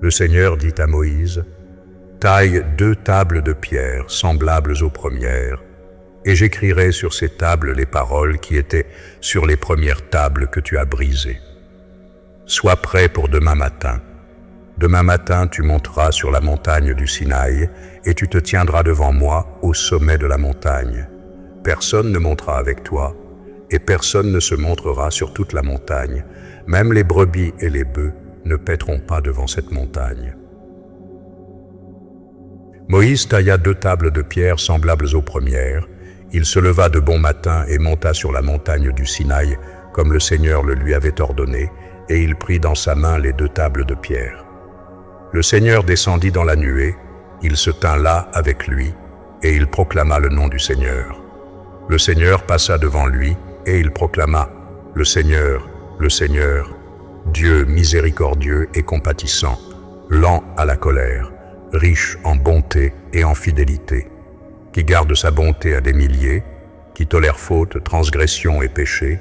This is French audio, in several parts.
Le Seigneur dit à Moïse, « Taille 2 tables de pierre semblables aux premières, et j'écrirai sur ces tables les paroles qui étaient sur les premières tables que tu as brisées. Sois prêt pour demain matin. Demain matin, tu monteras sur la montagne du Sinaï et tu te tiendras devant moi au sommet de la montagne. Personne ne montera avec toi et personne ne se montrera sur toute la montagne. Même les brebis et les bœufs ne paîtront pas devant cette montagne. » Moïse tailla 2 tables de pierre semblables aux premières. Il se leva de bon matin et monta sur la montagne du Sinaï, comme le Seigneur le lui avait ordonné, et il prit dans sa main les 2 tables de pierre. Le Seigneur descendit dans la nuée, il se tint là avec lui, et il proclama le nom du Seigneur. Le Seigneur passa devant lui, et il proclama, « Le Seigneur, Dieu miséricordieux et compatissant, lent à la colère, riche en bonté et en fidélité, qui garde sa bonté à des milliers, qui tolère faute, transgression et péché,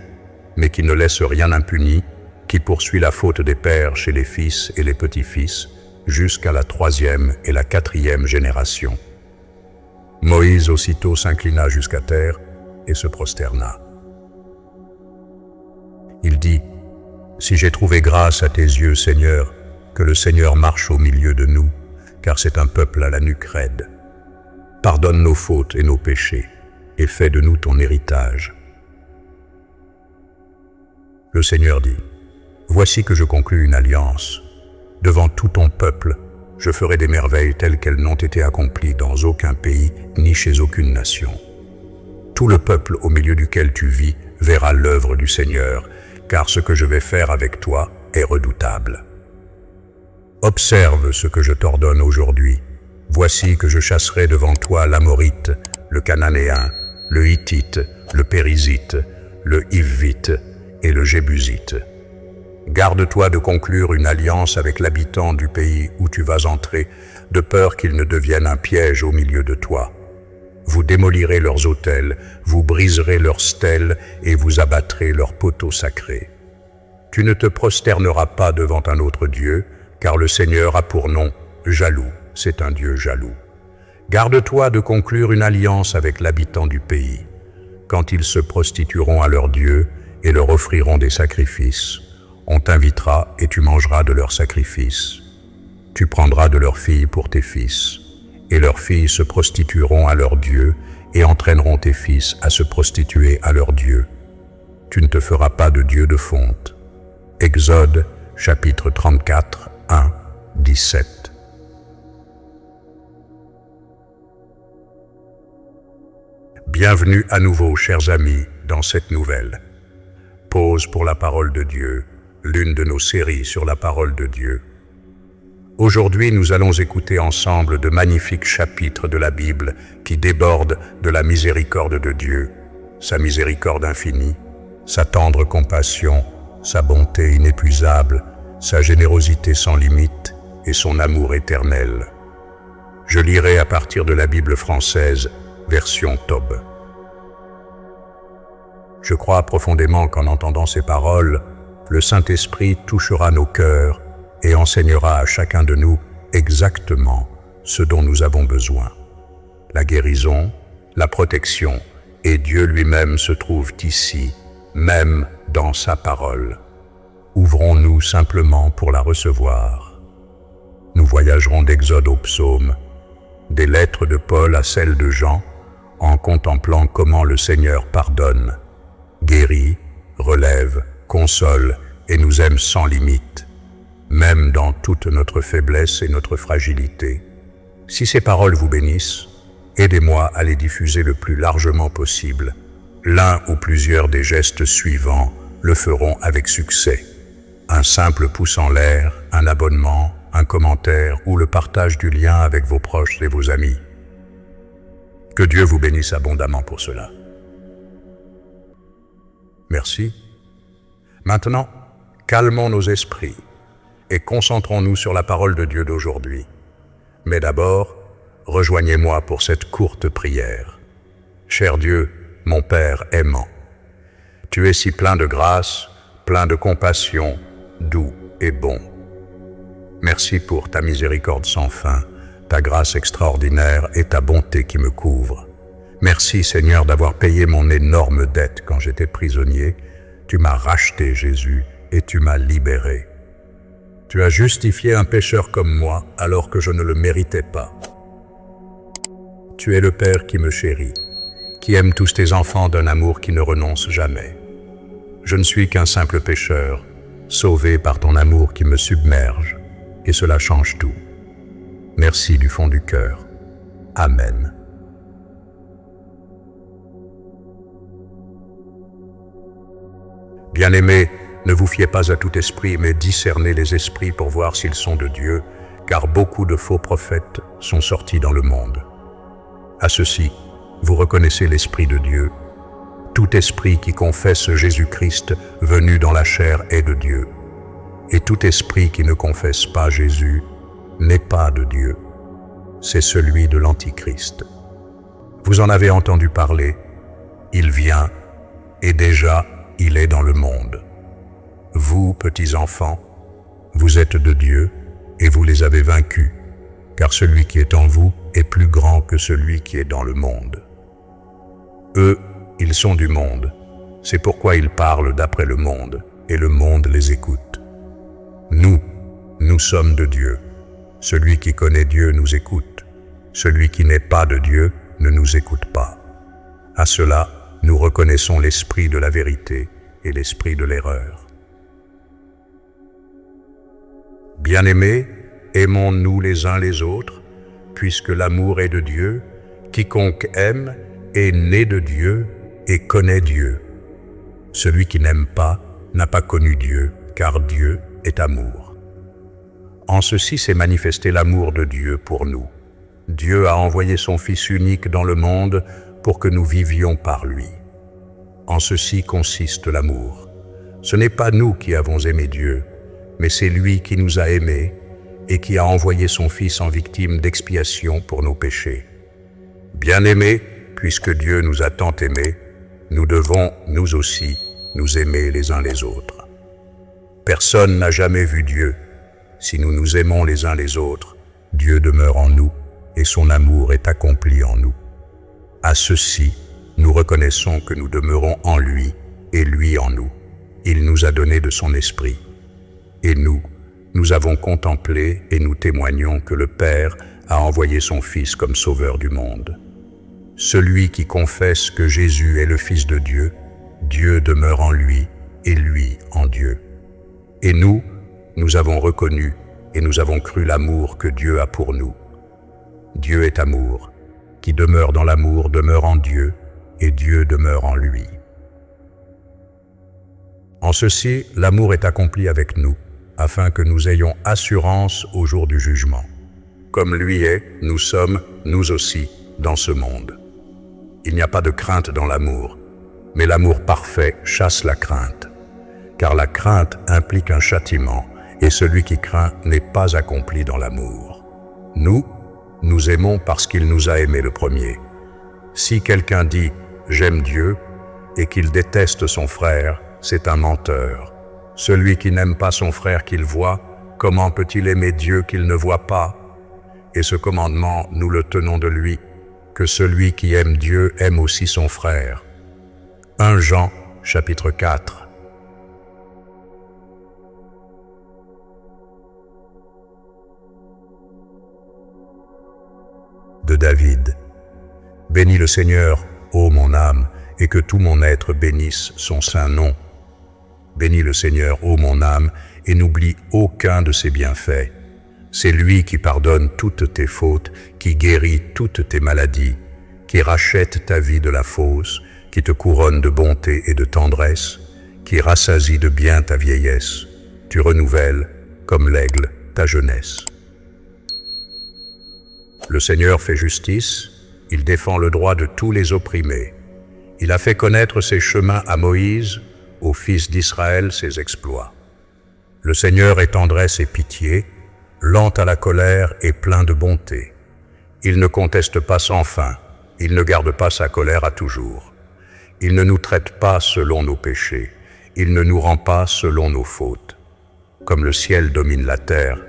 mais qui ne laisse rien impuni, qui poursuit la faute des pères chez les fils et les petits-fils, jusqu'à la 3e et la 4e génération. » Moïse aussitôt s'inclina jusqu'à terre et se prosterna. Il dit, « Si j'ai trouvé grâce à tes yeux, Seigneur, que le Seigneur marche au milieu de nous, car c'est un peuple à la nuque raide. Pardonne nos fautes et nos péchés, et fais de nous ton héritage. » Le Seigneur dit, « Voici que je conclus une alliance. Devant tout ton peuple, je ferai des merveilles telles qu'elles n'ont été accomplies dans aucun pays ni chez aucune nation. Tout le peuple au milieu duquel tu vis verra l'œuvre du Seigneur, car ce que je vais faire avec toi est redoutable. Observe ce que je t'ordonne aujourd'hui. Voici que je chasserai devant toi l'Amorite, le Cananéen, le Hittite, le Périzite, le Hivite et le Jébusite. Garde-toi de conclure une alliance avec l'habitant du pays où tu vas entrer, de peur qu'il ne devienne un piège au milieu de toi. Vous démolirez leurs autels, vous briserez leurs stèles et vous abattrez leurs poteaux sacrés. Tu ne te prosterneras pas devant un autre Dieu, car le Seigneur a pour nom jaloux, c'est un Dieu jaloux. Garde-toi de conclure une alliance avec l'habitant du pays. Quand ils se prostitueront à leur Dieu et leur offriront des sacrifices, on t'invitera et tu mangeras de leurs sacrifices. Tu prendras de leurs filles pour tes fils, et leurs filles se prostitueront à leur Dieu et entraîneront tes fils à se prostituer à leur Dieu. Tu ne te feras pas de Dieu de fonte. Exode, chapitre 34, 1, 17. Bienvenue à nouveau, chers amis, dans cette nouvelle. Pause pour la parole de Dieu, l'une de nos séries sur la parole de Dieu. Aujourd'hui, nous allons écouter ensemble de magnifiques chapitres de la Bible qui débordent de la miséricorde de Dieu, sa miséricorde infinie, sa tendre compassion, sa bonté inépuisable, sa générosité sans limite et son amour éternel. Je lirai à partir de la Bible française, version Tob. Je crois profondément qu'en entendant ces paroles, le Saint-Esprit touchera nos cœurs et enseignera à chacun de nous exactement ce dont nous avons besoin. La guérison, la protection et Dieu lui-même se trouvent ici, même dans sa parole. Ouvrons-nous simplement pour la recevoir. Nous voyagerons d'Exode au Psaume, des lettres de Paul à celles de Jean, en contemplant comment le Seigneur pardonne, guérit, relève, console et nous aime sans limite, même dans toute notre faiblesse et notre fragilité. Si ces paroles vous bénissent, aidez-moi à les diffuser le plus largement possible. L'un ou plusieurs des gestes suivants le feront avec succès. Un simple pouce en l'air, un abonnement, un commentaire ou le partage du lien avec vos proches et vos amis. Que Dieu vous bénisse abondamment pour cela. Merci. Maintenant, calmons nos esprits et concentrons-nous sur la parole de Dieu d'aujourd'hui. Mais d'abord, rejoignez-moi pour cette courte prière. Cher Dieu, mon Père aimant, tu es si plein de grâce, plein de compassion, doux et bon. Merci pour ta miséricorde sans fin, ta grâce extraordinaire et ta bonté qui me couvre. Merci Seigneur d'avoir payé mon énorme dette quand j'étais prisonnier. Tu m'as racheté, Jésus, et tu m'as libéré. Tu as justifié un pécheur comme moi alors que je ne le méritais pas. Tu es le Père qui me chérit, qui aime tous tes enfants d'un amour qui ne renonce jamais. Je ne suis qu'un simple pécheur, sauvé par ton amour qui me submerge, et cela change tout. Merci du fond du cœur. Amen. Bien-aimés, ne vous fiez pas à tout esprit, mais discernez les esprits pour voir s'ils sont de Dieu, car beaucoup de faux prophètes sont sortis dans le monde. À ceci, vous reconnaissez l'Esprit de Dieu. Tout esprit qui confesse Jésus-Christ venu dans la chair est de Dieu. Et tout esprit qui ne confesse pas Jésus n'est pas de Dieu. C'est celui de l'Antichrist. Vous en avez entendu parler. Il vient, et déjà, il est dans le monde. Vous, petits enfants, vous êtes de Dieu, et vous les avez vaincus, car celui qui est en vous est plus grand que celui qui est dans le monde. Eux, ils sont du monde, c'est pourquoi ils parlent d'après le monde, et le monde les écoute. Nous sommes de Dieu. Celui qui connaît Dieu nous écoute. Celui qui n'est pas de Dieu ne nous écoute pas. À cela, nous reconnaissons l'esprit de la vérité et l'esprit de l'erreur. Bien-aimés, aimons-nous les uns les autres, puisque l'amour est de Dieu. Quiconque aime est né de Dieu et connaît Dieu. Celui qui n'aime pas n'a pas connu Dieu, car Dieu est amour. En ceci s'est manifesté l'amour de Dieu pour nous. Dieu a envoyé son Fils unique dans le monde pour que nous vivions par lui. En ceci consiste l'amour. Ce n'est pas nous qui avons aimé Dieu, mais c'est lui qui nous a aimés et qui a envoyé son Fils en victime d'expiation pour nos péchés. Bien-aimés, puisque Dieu nous a tant aimés, nous devons, nous aussi, nous aimer les uns les autres. Personne n'a jamais vu Dieu. Si nous nous aimons les uns les autres, Dieu demeure en nous et son amour est accompli en nous. À ceci, nous reconnaissons que nous demeurons en lui et lui en nous. Il nous a donné de son esprit. Et nous avons contemplé et nous témoignons que le Père a envoyé son Fils comme sauveur du monde. Celui qui confesse que Jésus est le Fils de Dieu, Dieu demeure en lui et lui en Dieu. Et nous avons reconnu et nous avons cru l'amour que Dieu a pour nous. Dieu est amour. Qui demeure dans l'amour demeure en Dieu et Dieu demeure en lui. En ceci, l'amour est accompli avec nous, afin que nous ayons assurance au jour du jugement. Comme lui est, nous sommes, nous aussi, dans ce monde. Il n'y a pas de crainte dans l'amour, mais l'amour parfait chasse la crainte. Car la crainte implique un châtiment, et celui qui craint n'est pas accompli dans l'amour. Nous aimons parce qu'il nous a aimés le premier. Si quelqu'un dit « j'aime Dieu » et qu'il déteste son frère, c'est un menteur. Celui qui n'aime pas son frère qu'il voit, comment peut-il aimer Dieu qu'il ne voit pas? Et ce commandement, nous le tenons de lui, que celui qui aime Dieu aime aussi son frère. 1 Jean, chapitre 4. De David. Bénis le Seigneur, ô mon âme, et que tout mon être bénisse son saint nom. Bénis le Seigneur, ô mon âme, et n'oublie aucun de ses bienfaits. C'est lui qui pardonne toutes tes fautes, qui guérit toutes tes maladies, qui rachète ta vie de la fausse, qui te couronne de bonté et de tendresse, qui rassasie de bien ta vieillesse. Tu renouvelles, comme l'aigle, ta jeunesse. Le Seigneur fait justice, il défend le droit de tous les opprimés. Il a fait connaître ses chemins à Moïse, aux fils d'Israël ses exploits. Le Seigneur est tendresse et pitié, lent à la colère et plein de bonté. Il ne conteste pas sans fin, il ne garde pas sa colère à toujours. Il ne nous traite pas selon nos péchés, il ne nous rend pas selon nos fautes. Comme le ciel domine la terre,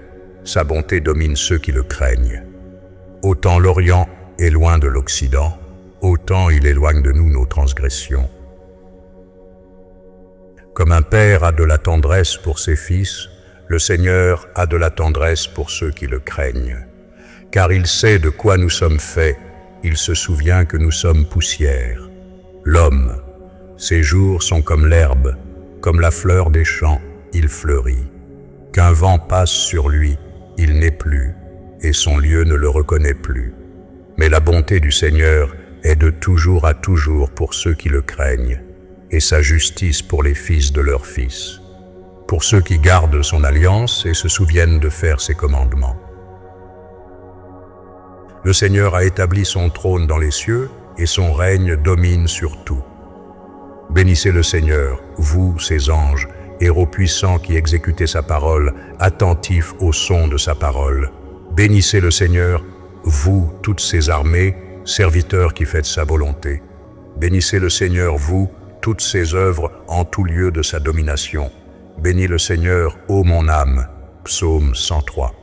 sa bonté domine ceux qui le craignent. Autant l'Orient est loin de l'Occident, autant il éloigne de nous nos transgressions. Comme un père a de la tendresse pour ses fils, le Seigneur a de la tendresse pour ceux qui le craignent. Car il sait de quoi nous sommes faits, il se souvient que nous sommes poussière. L'homme, ses jours sont comme l'herbe, comme la fleur des champs, il fleurit. Qu'un vent passe sur lui, il n'est plus, et son lieu ne le reconnaît plus. Mais la bonté du Seigneur est de toujours à toujours pour ceux qui le craignent, et sa justice pour les fils de leurs fils, pour ceux qui gardent son alliance et se souviennent de faire ses commandements. Le Seigneur a établi son trône dans les cieux, et son règne domine sur tout. Bénissez le Seigneur, vous, ses anges, héros puissants qui exécutez sa parole, attentifs au son de sa parole. Bénissez le Seigneur, vous, toutes ses armées, serviteurs qui faites sa volonté. Bénissez le Seigneur, vous, toutes ses œuvres en tout lieu de sa domination. Bénis le Seigneur, ô mon âme. Psaume 103.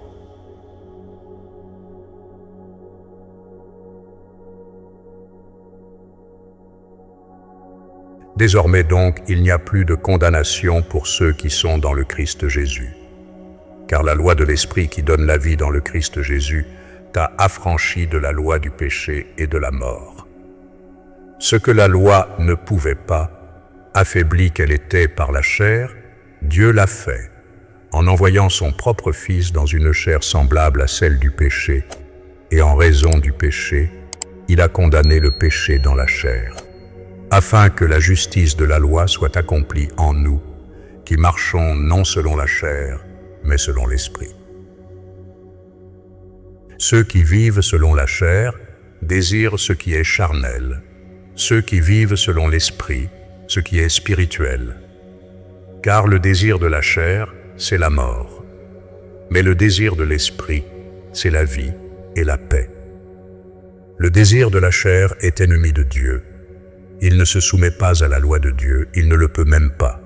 Désormais donc, il n'y a plus de condamnation pour ceux qui sont dans le Christ Jésus. Car la loi de l'Esprit qui donne la vie dans le Christ Jésus t'a affranchi de la loi du péché et de la mort. Ce que la loi ne pouvait pas, affaiblie qu'elle était par la chair, Dieu l'a fait, en envoyant son propre Fils dans une chair semblable à celle du péché, et en raison du péché, il a condamné le péché dans la chair, afin que la justice de la loi soit accomplie en nous, qui marchons non selon la chair, mais selon l'Esprit. Ceux qui vivent selon la chair désirent ce qui est charnel, ceux qui vivent selon l'Esprit, ce qui est spirituel. Car le désir de la chair, c'est la mort, mais le désir de l'Esprit, c'est la vie et la paix. Le désir de la chair est ennemi de Dieu. Il ne se soumet pas à la loi de Dieu, il ne le peut même pas.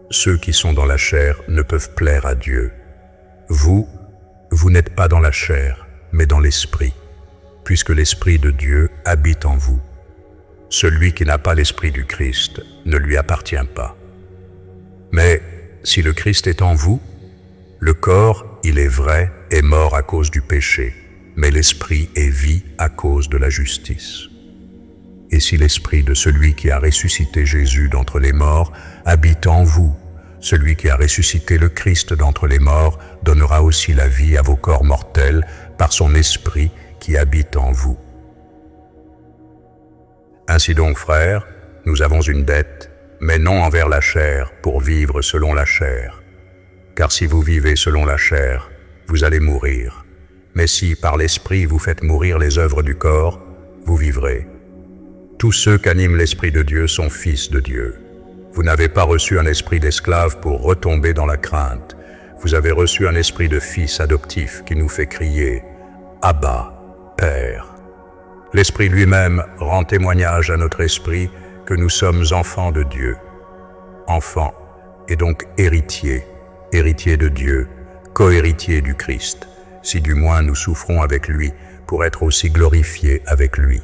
Ceux qui sont dans la chair ne peuvent plaire à Dieu. Vous n'êtes pas dans la chair, mais dans l'Esprit, puisque l'Esprit de Dieu habite en vous. Celui qui n'a pas l'Esprit du Christ ne lui appartient pas. Mais si le Christ est en vous, le corps, il est vrai, est mort à cause du péché, mais l'Esprit est vie à cause de la justice. Et si l'Esprit de celui qui a ressuscité Jésus d'entre les morts habite en vous, celui qui a ressuscité le Christ d'entre les morts donnera aussi la vie à vos corps mortels par son Esprit qui habite en vous. Ainsi donc, frères, nous avons une dette, mais non envers la chair, pour vivre selon la chair. Car si vous vivez selon la chair, vous allez mourir. Mais si par l'Esprit vous faites mourir les œuvres du corps, vous vivrez. Tous ceux qu'anime l'Esprit de Dieu sont fils de Dieu. Vous n'avez pas reçu un esprit d'esclave pour retomber dans la crainte. Vous avez reçu un esprit de fils adoptif qui nous fait crier « Abba, Père ». L'Esprit lui-même rend témoignage à notre esprit que nous sommes enfants de Dieu. Enfants, et donc héritiers, héritiers de Dieu, co-héritiers du Christ, si du moins nous souffrons avec lui pour être aussi glorifiés avec lui.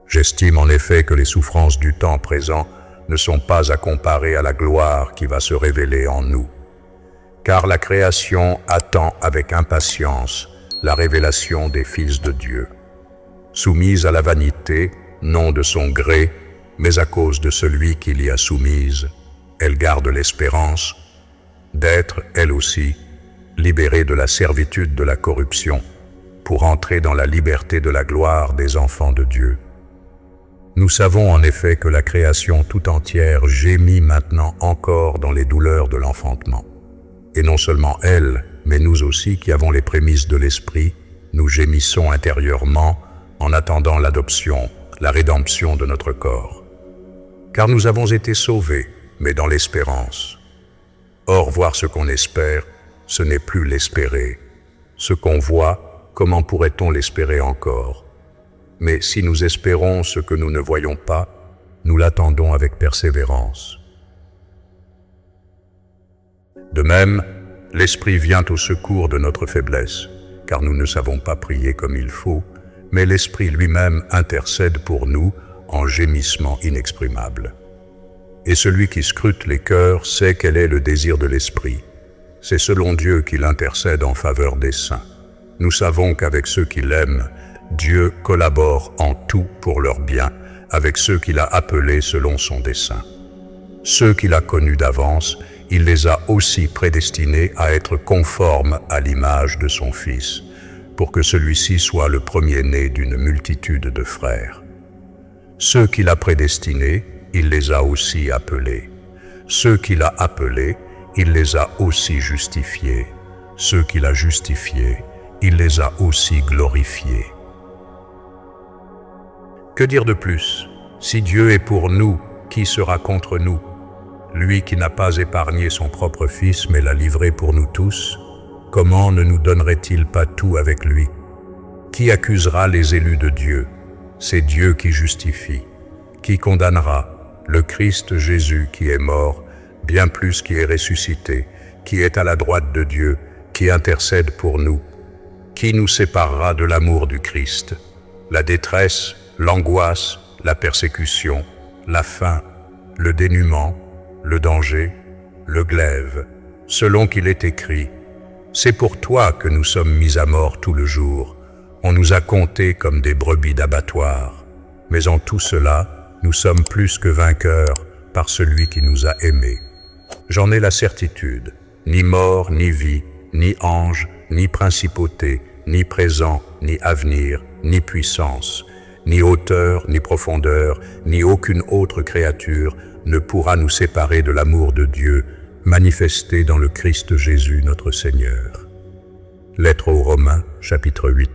J'estime en effet que les souffrances du temps présent ne sont pas à comparer à la gloire qui va se révéler en nous. Car la création attend avec impatience la révélation des fils de Dieu, soumise à la vanité, non de son gré, mais à cause de celui qui l'y a soumise. Elle garde l'espérance d'être, elle aussi, libérée de la servitude de la corruption, pour entrer dans la liberté de la gloire des enfants de Dieu. Nous savons en effet que la création tout entière gémit maintenant encore dans les douleurs de l'enfantement. Et non seulement elle, mais nous aussi qui avons les prémices de l'Esprit, nous gémissons intérieurement en attendant l'adoption, la rédemption de notre corps. Car nous avons été sauvés, mais dans l'espérance. Or, voir ce qu'on espère, ce n'est plus l'espérer. Ce qu'on voit, comment pourrait-on l'espérer encore? Mais si nous espérons ce que nous ne voyons pas, nous l'attendons avec persévérance. De même, L'Esprit vient au secours de notre faiblesse, car nous ne savons pas prier comme il faut, mais l'Esprit lui-même intercède pour nous en gémissements inexprimables. Et celui qui scrute les cœurs sait quel est le désir de l'Esprit. C'est selon Dieu qu'il intercède en faveur des saints. Nous savons qu'avec ceux qui l'aiment, Dieu collabore en tout pour leur bien, avec ceux qu'il a appelés selon son dessein. Ceux qu'il a connus d'avance, il les a aussi prédestinés à être conformes à l'image de son Fils, pour que celui-ci soit le premier-né d'une multitude de frères. Ceux qu'il a prédestinés, il les a aussi appelés. Ceux qu'il a appelés, il les a aussi justifiés. Ceux qu'il a justifiés, il les a aussi glorifiés. Que dire de plus? Si Dieu est pour nous, qui sera contre nous? Lui qui n'a pas épargné son propre Fils, mais l'a livré pour nous tous, comment ne nous donnerait-il pas tout avec lui? Qui accusera les élus de Dieu? C'est Dieu qui justifie. Qui condamnera? Le Christ Jésus qui est mort, bien plus qui est ressuscité, qui est à la droite de Dieu, qui intercède pour nous. Qui nous séparera de l'amour du Christ? La détresse, l'angoisse, la persécution, la faim, le dénuement, le danger, le glaive, selon qu'il est écrit. C'est pour toi que nous sommes mis à mort tout le jour. On nous a comptés comme des brebis d'abattoir. Mais en tout cela, nous sommes plus que vainqueurs par celui qui nous a aimés. J'en ai la certitude, ni mort, ni vie, ni ange, ni principauté, ni présent, ni avenir, ni puissance, ni hauteur, ni profondeur, ni aucune autre créature ne pourra nous séparer de l'amour de Dieu, manifesté dans le Christ Jésus notre Seigneur. Lettre aux Romains, chapitre 8.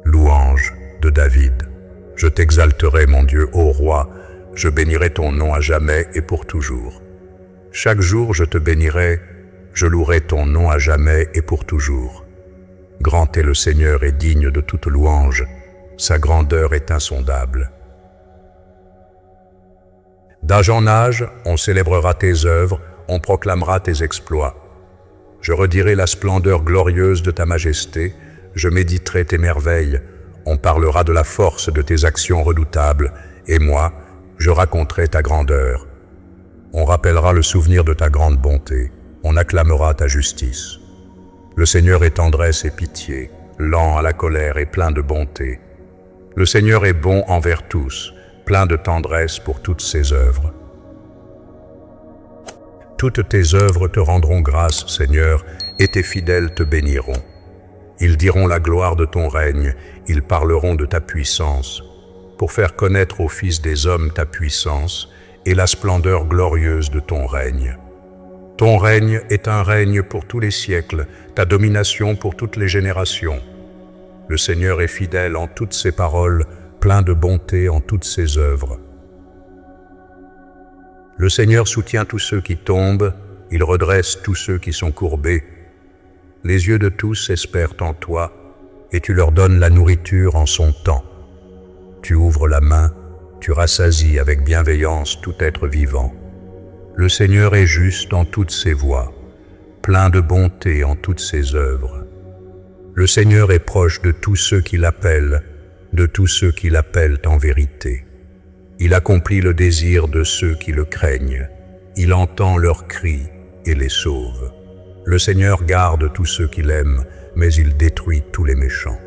Louange de David. Je t'exalterai, mon Dieu, ô roi, je bénirai ton nom à jamais et pour toujours. Chaque jour je te bénirai, je louerai ton nom à jamais et pour toujours. Grand est le Seigneur et digne de toute louange, sa grandeur est insondable. D'âge en âge, on célébrera tes œuvres, on proclamera tes exploits. Je redirai la splendeur glorieuse de ta majesté, je méditerai tes merveilles, on parlera de la force de tes actions redoutables, et moi, je raconterai ta grandeur. On rappellera le souvenir de ta grande bonté, on acclamera ta justice. Le Seigneur est tendresse et pitié, lent à la colère et plein de bonté. Le Seigneur est bon envers tous, plein de tendresse pour toutes ses œuvres. Toutes tes œuvres te rendront grâce, Seigneur, et tes fidèles te béniront. Ils diront la gloire de ton règne, ils parleront de ta puissance, pour faire connaître aux fils des hommes ta puissance et la splendeur glorieuse de ton règne. Ton règne est un règne pour tous les siècles, ta domination pour toutes les générations. Le Seigneur est fidèle en toutes ses paroles, plein de bonté en toutes ses œuvres. Le Seigneur soutient tous ceux qui tombent, il redresse tous ceux qui sont courbés. Les yeux de tous espèrent en toi, et tu leur donnes la nourriture en son temps. Tu ouvres la main, tu rassasies avec bienveillance tout être vivant. Le Seigneur est juste en toutes ses voies, plein de bonté en toutes ses œuvres. Le Seigneur est proche de tous ceux qui l'appellent, de tous ceux qui l'appellent en vérité. Il accomplit le désir de ceux qui le craignent. Il entend leurs cris et les sauve. Le Seigneur garde tous ceux qui l'aiment, mais il détruit tous les méchants.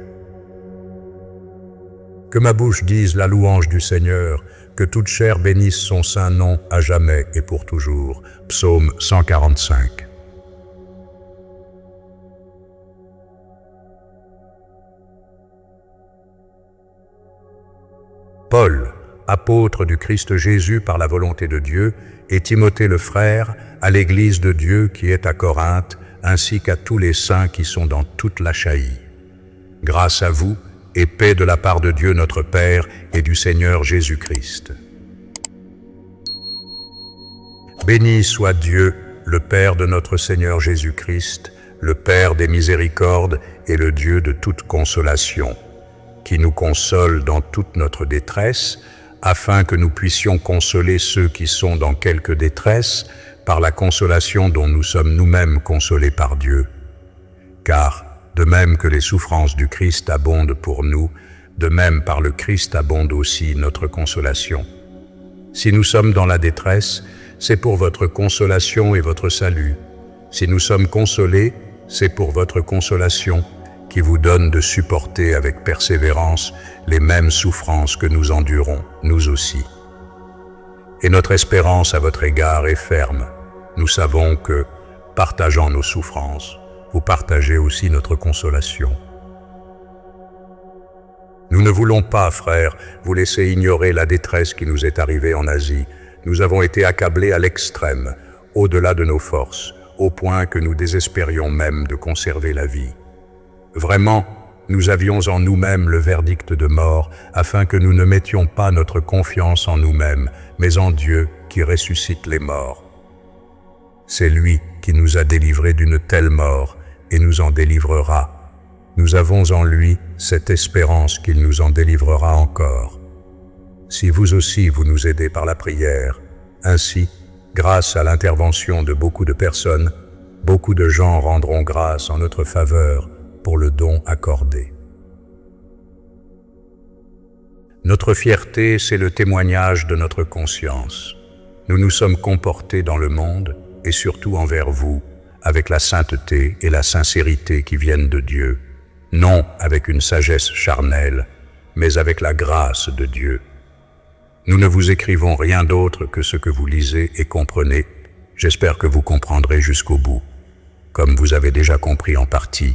Que ma bouche dise la louange du Seigneur, que toute chair bénisse son saint nom à jamais et pour toujours. Psaume 145. Paul, apôtre du Christ Jésus par la volonté de Dieu, et Timothée le frère, à l'Église de Dieu qui est à Corinthe, ainsi qu'à tous les saints qui sont dans toute l'Achaïe. Grâce à vous et paix de la part de Dieu notre Père et du Seigneur Jésus-Christ. Béni soit Dieu, le Père de notre Seigneur Jésus-Christ, le Père des miséricordes et le Dieu de toute consolation, qui nous console dans toute notre détresse, afin que nous puissions consoler ceux qui sont dans quelque détresse par la consolation dont nous sommes nous-mêmes consolés par Dieu. Car, de même que les souffrances du Christ abondent pour nous, de même par le Christ abonde aussi notre consolation. Si nous sommes dans la détresse, c'est pour votre consolation et votre salut. Si nous sommes consolés, c'est pour votre consolation, qui vous donne de supporter avec persévérance les mêmes souffrances que nous endurons, nous aussi. Et notre espérance à votre égard est ferme. Nous savons que, partageant nos souffrances, vous partagez aussi notre consolation. Nous ne voulons pas, frères, vous laisser ignorer la détresse qui nous est arrivée en Asie. Nous avons été accablés à l'extrême, au-delà de nos forces, au point que nous désespérions même de conserver la vie. Vraiment, nous avions en nous-mêmes le verdict de mort, afin que nous ne mettions pas notre confiance en nous-mêmes, mais en Dieu qui ressuscite les morts. C'est lui qui nous a délivrés d'une telle mort et nous en délivrera. Nous avons en lui cette espérance qu'il nous en délivrera encore. Si vous aussi vous nous aidez par la prière, ainsi, grâce à l'intervention de beaucoup de personnes, beaucoup de gens rendront grâce en notre faveur pour le don accordé. Notre fierté, c'est le témoignage de notre conscience. Nous nous sommes comportés dans le monde, et surtout envers vous, avec la sainteté et la sincérité qui viennent de Dieu, non avec une sagesse charnelle, mais avec la grâce de Dieu. Nous ne vous écrivons rien d'autre que ce que vous lisez et comprenez. J'espère que vous comprendrez jusqu'au bout, comme vous avez déjà compris en partie,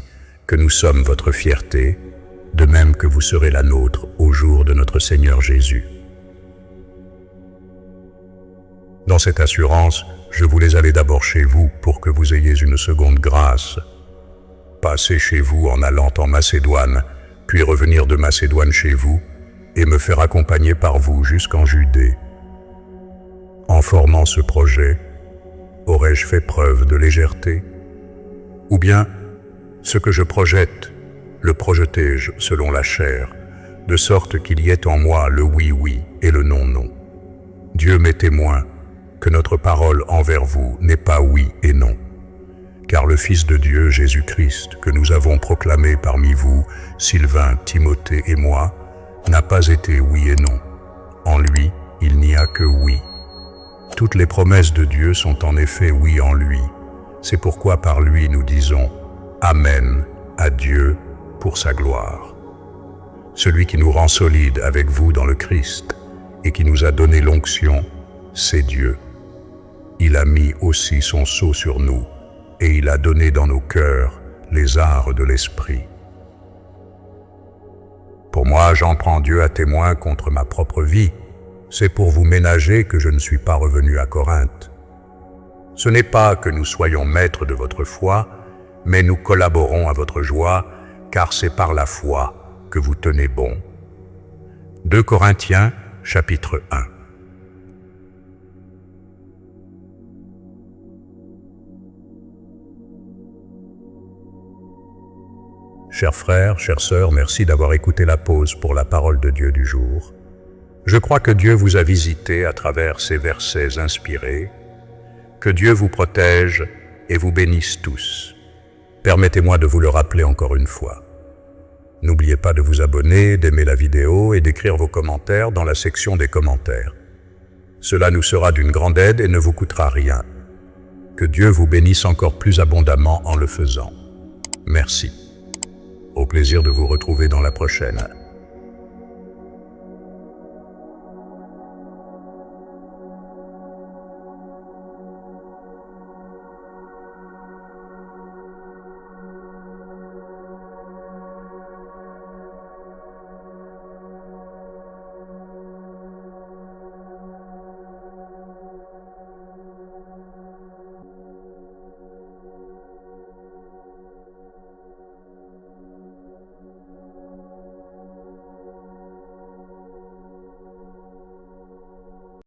que nous sommes votre fierté, de même que vous serez la nôtre au jour de notre Seigneur Jésus. Dans cette assurance, je voulais aller d'abord chez vous pour que vous ayez une seconde grâce. Passer chez vous en allant en Macédoine, puis revenir de Macédoine chez vous, et me faire accompagner par vous jusqu'en Judée. En formant ce projet, aurais-je fait preuve de légèreté? Ou bien, ce que je projette, le projetai-je selon la chair, de sorte qu'il y ait en moi le oui-oui et le non-non? Dieu m'est témoin que notre parole envers vous n'est pas oui et non. Car le Fils de Dieu, Jésus-Christ, que nous avons proclamé parmi vous, Sylvain, Timothée et moi, n'a pas été oui et non. En lui, il n'y a que oui. Toutes les promesses de Dieu sont en effet oui en lui. C'est pourquoi par lui nous disons Amen à Dieu pour sa gloire. Celui qui nous rend solides avec vous dans le Christ et qui nous a donné l'onction, c'est Dieu. Il a mis aussi son sceau sur nous et il a donné dans nos cœurs les arts de l'esprit. Pour moi, j'en prends Dieu à témoin contre ma propre vie. C'est pour vous ménager que je ne suis pas revenu à Corinthe. Ce n'est pas que nous soyons maîtres de votre foi, mais nous collaborons à votre joie, car c'est par la foi que vous tenez bon. 2 Corinthiens, chapitre 1. Chers frères, chères sœurs, merci d'avoir écouté la pause pour la parole de Dieu du jour. Je crois que Dieu vous a visité à travers ces versets inspirés. Que Dieu vous protège et vous bénisse tous. Permettez-moi de vous le rappeler encore une fois. N'oubliez pas de vous abonner, d'aimer la vidéo et d'écrire vos commentaires dans la section des commentaires. Cela nous sera d'une grande aide et ne vous coûtera rien. Que Dieu vous bénisse encore plus abondamment en le faisant. Merci. Au plaisir de vous retrouver dans la prochaine.